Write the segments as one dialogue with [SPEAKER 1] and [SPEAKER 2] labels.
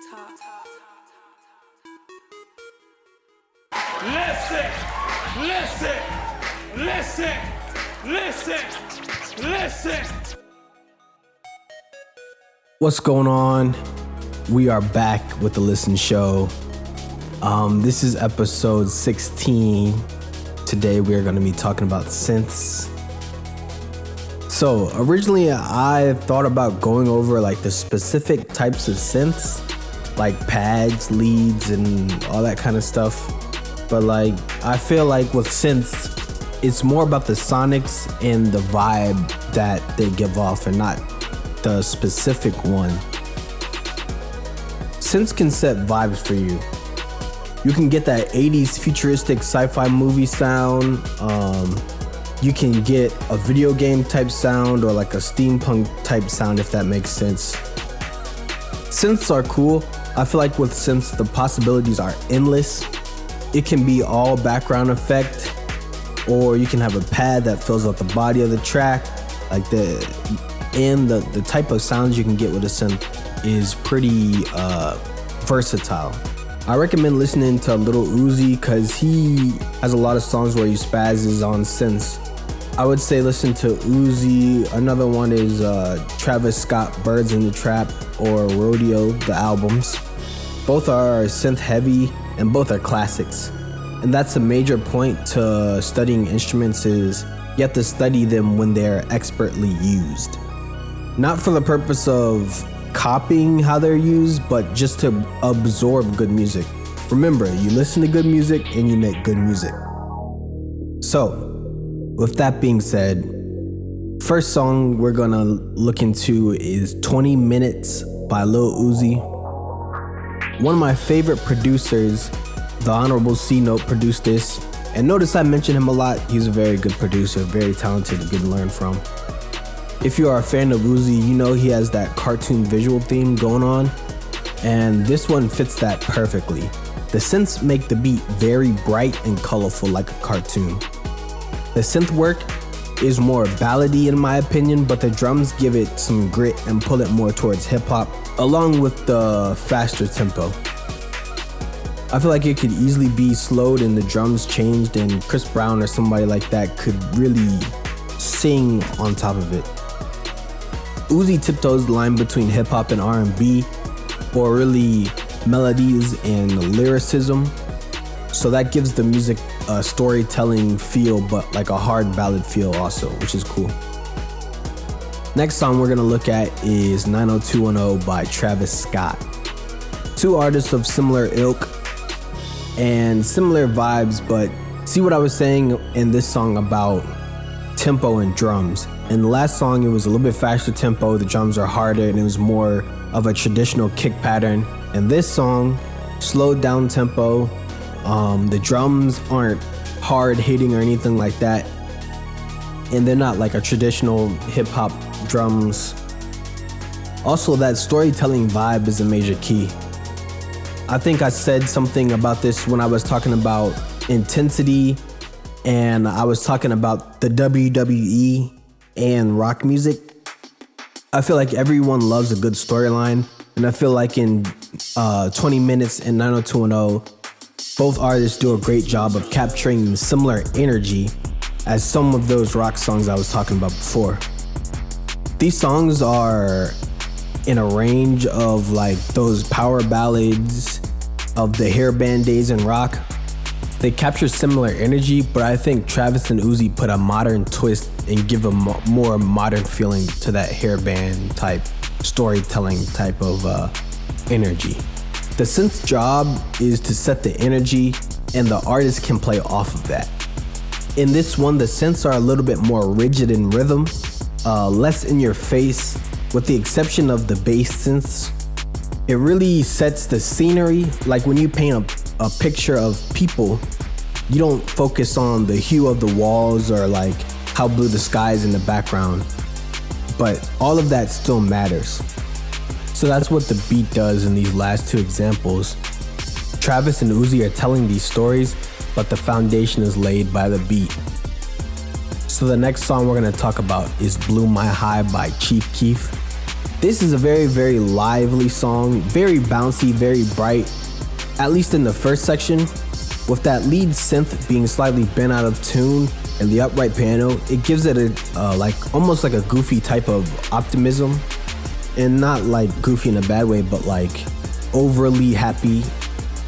[SPEAKER 1] Listen, listen, listen, listen, listen.
[SPEAKER 2] What's going on? We are back with the Listen Show. This is episode 16. Today we are going to be talking about synths. So originally I thought about going over like the specific types of synths, like pads, leads, and all that kind of stuff. But like I feel like with synths, it's more about the sonics and the vibe that they give off and not the specific one. Synths can set vibes for you. You can get that 80s futuristic sci-fi movie sound. You can get a video game type sound or like a steampunk type sound, if that makes sense. Synths are cool. I feel like with synths, the possibilities are endless. It can be all background effect, or you can have a pad that fills out the body of the track. Like the type of sounds you can get with a synth is pretty versatile. I recommend listening to Lil Uzi because he has a lot of songs where he spazzes on synths. I would say listen to Uzi. Another one is Travis Scott, Birds in the Trap, or Rodeo, the albums. Both are synth heavy and both are classics. And that's a major point to studying instruments is you have to study them when they're expertly used. Not for the purpose of copying how they're used, but just to absorb good music. Remember, you listen to good music and you make good music. So, with that being said, first song we're gonna look into is 20 Minutes by Lil Uzi. One of my favorite producers, the Honorable C Note, produced this. And notice I mention him a lot. He's a very good producer, very talented, good to learn from. If you are a fan of Uzi, you know he has that cartoon visual theme going on, and this one fits that perfectly. The synths make the beat very bright and colorful like a cartoon. The synth work is more ballady in my opinion, but the drums give it some grit and pull it more towards hip hop, along with the faster tempo. I feel like it could easily be slowed and the drums changed, and Chris Brown or somebody like that could really sing on top of it. Uzi tiptoes the line between hip hop and R&B, or really melodies and lyricism. So that gives the music a storytelling feel, but like a hard ballad feel also, which is cool. Next song we're gonna look at is 90210 by Travis Scott. Two artists of similar ilk and similar vibes, but see what I was saying in this song about tempo and drums. In the last song, it was a little bit faster tempo, the drums are harder, and it was more of a traditional kick pattern. And this song, slowed down tempo, the drums aren't hard hitting or anything like that, and they're not like a traditional hip hop drums. Also, that storytelling vibe is a major key. I think I said something about this when I was talking about intensity, and I was talking about the WWE and rock music. I feel like everyone loves a good storyline, and I feel like in 20 Minutes and 90210, both artists do a great job of capturing similar energy as some of those rock songs I was talking about before. These songs are in a range of like those power ballads of the hair band days in rock. They capture similar energy, but I think Travis and Uzi put a modern twist and give a more modern feeling to that hairband type, storytelling type of energy. The synth's job is to set the energy, and the artist can play off of that. In this one, the synths are a little bit more rigid in rhythm, less in your face, with the exception of the bass synths. It really sets the scenery. Like when you paint a picture of people, you don't focus on the hue of the walls or like how blue the sky is in the background, but all of that still matters. So that's what the beat does in these last two examples. Travis and Uzi are telling these stories, but the foundation is laid by the beat. So the next song we're gonna talk about is Blew My High by Chief Keef. This is a very, very lively song, very bouncy, very bright, at least in the first section. With that lead synth being slightly bent out of tune and the upright piano, it gives it a like almost like a goofy type of optimism, and not like goofy in a bad way, but like overly happy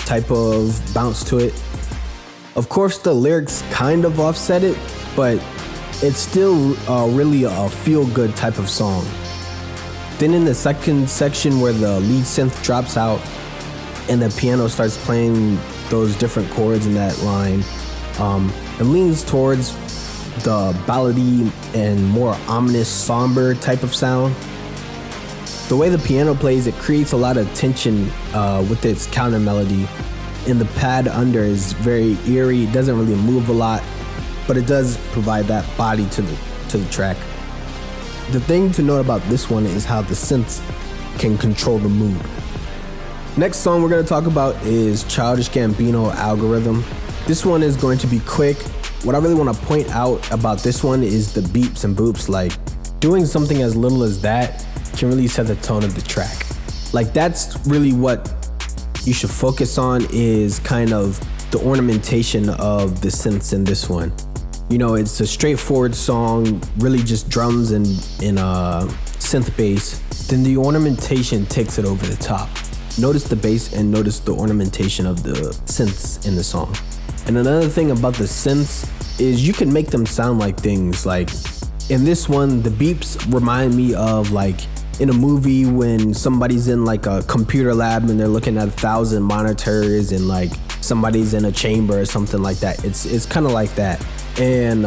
[SPEAKER 2] type of bounce to it. Of course, the lyrics kind of offset it, but it's still really a feel-good type of song. Then in the second section where the lead synth drops out and the piano starts playing those different chords in that line, it leans towards the ballady and more ominous, somber type of sound. The way the piano plays, it creates a lot of tension with its counter melody, and the pad under is very eerie. It doesn't really move a lot, but it does provide that body to the track. The thing to note about this one is how the synths can control the mood. Next song we're going to talk about is Childish Gambino, Algorhythm. This one is going to be quick. What I really want to point out about this one is the beeps and boops. Like, doing something as little as that can really set the tone of the track. Like, that's really what you should focus on, is kind of the ornamentation of the synths in this one. You know, it's a straightforward song, really just drums and synth bass. Then the ornamentation takes it over the top. Notice the bass and notice the ornamentation of the synths in the song. And another thing about the synths is you can make them sound like things. Like in this one, the beeps remind me of like in a movie when somebody's in like a computer lab and they're looking at 1,000 monitors and like somebody's in a chamber or something like that. It's kind of like that. And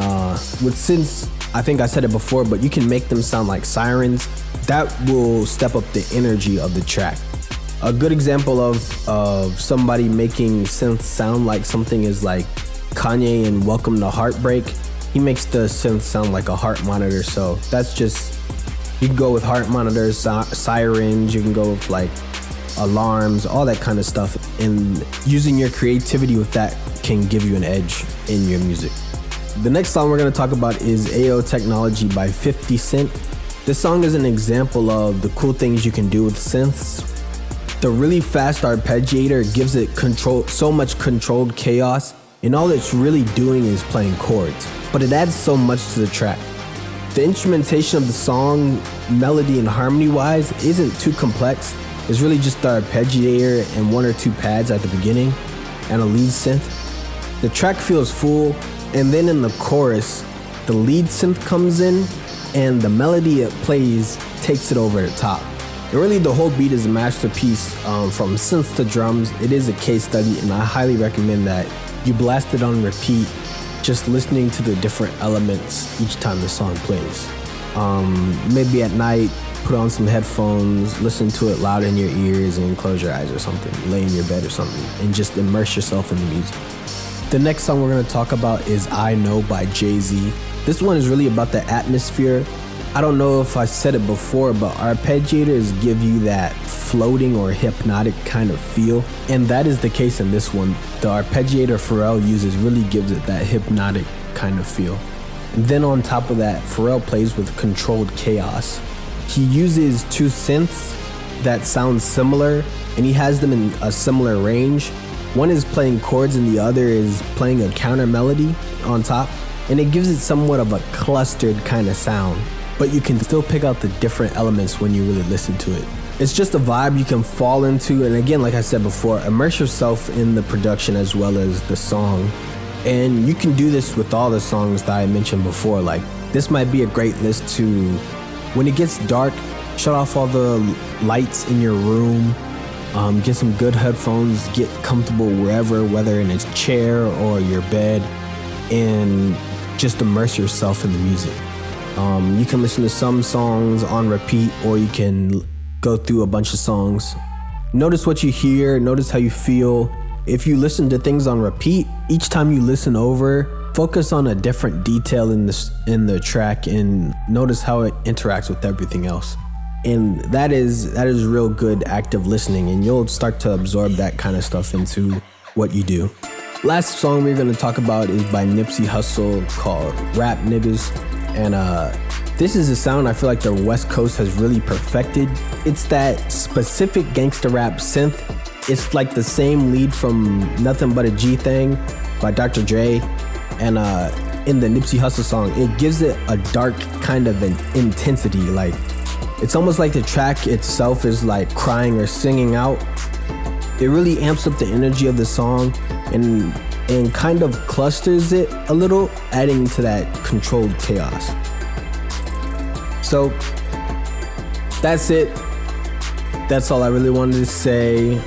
[SPEAKER 2] with synths, I think I said it before, but you can make them sound like sirens. That will step up the energy of the track. A good example of somebody making synths sound like something is like Kanye in Welcome to Heartbreak. He makes the synth sound like a heart monitor. So that's just, you can go with heart monitors, sirens, you can go with like alarms, all that kind of stuff. And using your creativity with that can give you an edge in your music. The next song we're going to talk about is Ayo Technology by 50 Cent. This song is an example of the cool things you can do with synths. The really fast arpeggiator gives it so much controlled chaos, and all it's really doing is playing chords, but it adds so much to the track. The instrumentation of the song, melody and harmony wise, isn't too complex. It's really just the arpeggiator and one or two pads at the beginning and a lead synth. The track feels full, and then in the chorus, the lead synth comes in and the melody it plays takes it over the top. And really the whole beat is a masterpiece, from synths to drums. It is a case study, and I highly recommend that you blast it on repeat, just listening to the different elements each time the song plays. Maybe at night, put on some headphones, listen to it loud in your ears and close your eyes or something, lay in your bed or something, and just immerse yourself in the music. The next song we're going to talk about is I Know by Jay-Z. This one is really about the atmosphere. I don't know if I said it before, but arpeggiators give you that floating or hypnotic kind of feel, and that is the case in this one. The arpeggiator Pharrell uses really gives it that hypnotic kind of feel. And then on top of that, Pharrell plays with controlled chaos. He uses two synths that sound similar, and he has them in a similar range. One is playing chords and the other is playing a counter melody on top, and it gives it somewhat of a clustered kind of sound, but you can still pick out the different elements when you really listen to it. It's just a vibe you can fall into, and again, like I said before, immerse yourself in the production as well as the song. And you can do this with all the songs that I mentioned before. Like, this might be a great list to, when it gets dark, shut off all the lights in your room, get some good headphones, get comfortable wherever, whether in a chair or your bed, and just immerse yourself in the music. You can listen to some songs on repeat, or you can go through a bunch of songs. Notice what you hear, notice how you feel. If you listen to things on repeat, each time you listen over, focus on a different detail in the track and notice how it interacts with everything else. And that is real good active listening, and you'll start to absorb that kind of stuff into what you do. Last song we're going to talk about is by Nipsey Hussle, called Rap Niggas. And This is a sound I feel like the West Coast has really perfected. It's that specific gangster rap synth. It's like the same lead from Nothing But a G Thing by Dr. Dre. And in the Nipsey Hussle song, it gives it a dark kind of an intensity. Like, it's almost like the track itself is like crying or singing out. It really amps up the energy of the song and kind of clusters it a little, adding to that controlled chaos. So that's it. That's all I really wanted to say.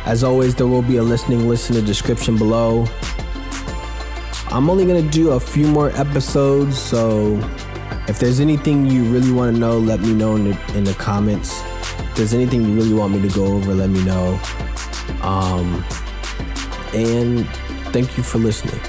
[SPEAKER 2] As always, there will be a listening list in the description below. I'm only gonna do a few more episodes, so if there's anything you really want to know, let me know in the comments. If there's anything you really want me to go over, let me know. And thank you for listening.